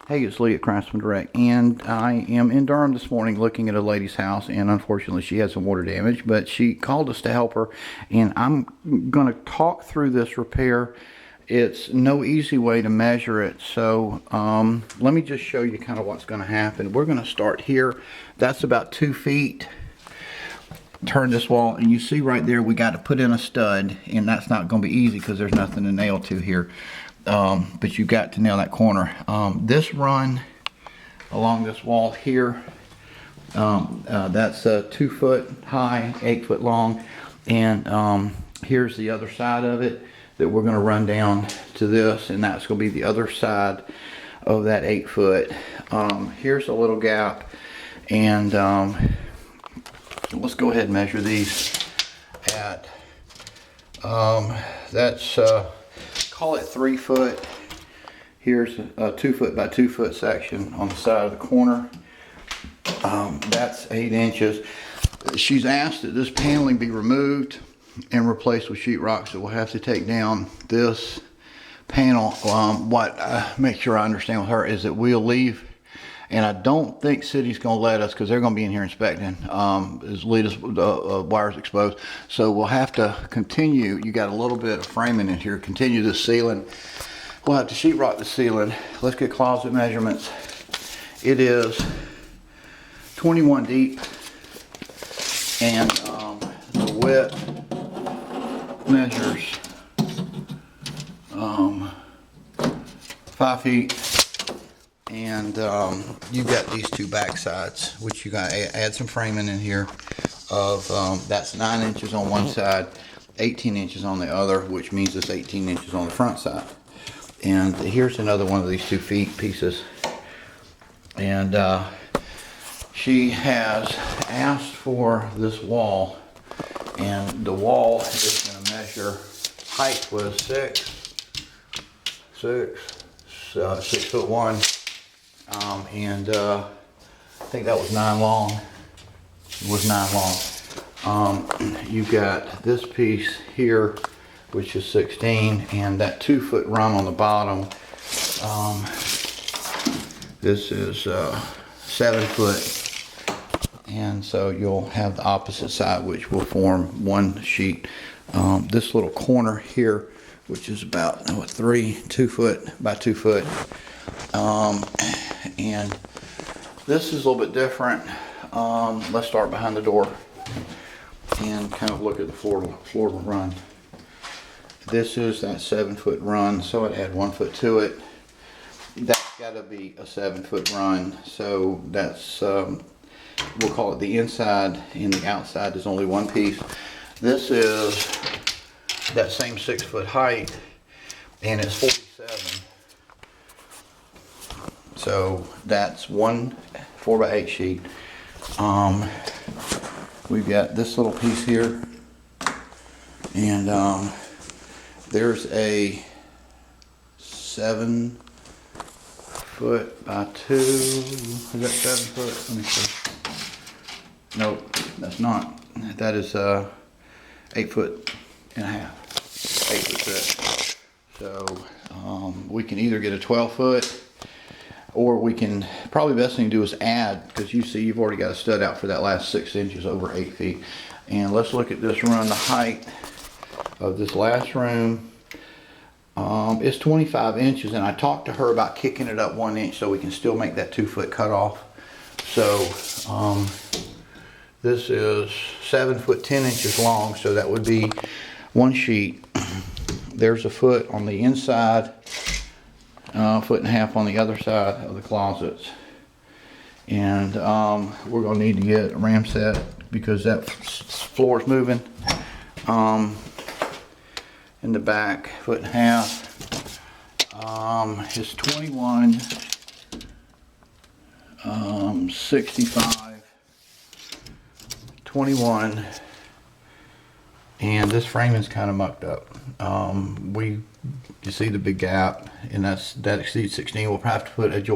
Hey, it's Lee at Craftsman Direct, and I am in Durham this morning looking at a lady's house, and unfortunately she had some water damage, but she called us to help her, and I'm going to talk through this repair. It's no easy way to measure it, so let me just show you kind of what's going to happen. We're going to start here. That's about 2 feet. Turn this wall, and you see right there we got to put in a stud, and that's not going to be easy because there's nothing to nail to here. But you got to nail that corner. This run along this wall here, that's 2 foot high, 8 foot long, and here's the other side of it that we're going to run down to this, and that's going to be the other side of that 8 foot. Here's a little gap, and let's go ahead and measure these at that's call it 3 foot. Here's a 2 foot by 2 foot section on the side of the corner. That's 8 inches. She's asked that this paneling be removed and replaced with sheetrock, so we'll have to take down this panel. What make sure I understand with her is that we'll leave, and I don't think city's gonna let us because they're gonna be in here inspecting, lead us wires exposed. So we'll have to continue. You got a little bit of framing in here. Continue the ceiling. We'll have to sheetrock the ceiling. Let's get closet measurements. It is 21 deep, and the width measures 5 feet. And you got these two back sides, which you got to add some framing in here of that's 9 inches on one side, 18 inches on the other, which means it's 18 inches on the front side. And here's another one of these 2 feet pieces, and she has asked for this wall, and the wall is going to measure, height was 6 foot 1. And I think that was 9 long. It was 9 long. You got this piece here, which is 16, and that 2 foot run on the bottom. This is 7 foot, and so you'll have the opposite side, which will form one sheet. This little corner here, which is about 2 foot by 2 foot. And this is a little bit different. Let's start behind the door and kind of look at the floor run. This is that 7 foot run, so I'd add 1 foot to it. That's got to be a 7 foot run, so that's we'll call it the inside, and the outside is only one piece. This is that same 6 foot height, and it's 47. So that's one 4x8 sheet. We've got this little piece here, and there's a 7 foot by 2. Is that 7 foot? Let me see. Nope, that's not. That is 8 foot and a half. 8 foot 6. So we can either get a 12 foot. Or we can, probably the best thing to do is add, because you see you've already got a stud out for that last 6 inches over 8 feet. And let's look at this run. The height of this last room is 25 inches, and I talked to her about kicking it up 1 inch so we can still make that 2 foot cutoff. So this is 7 foot 10 inches long, so that would be one sheet. There's a foot on the inside. 1.5 foot on the other side of the closets, and we're going to need to get a ram set because that floor is moving. In the back, 1.5 foot is 21, 65, 21. And this frame is kind of mucked up. You see the big gap, and that exceeds 16. We'll have to put a joint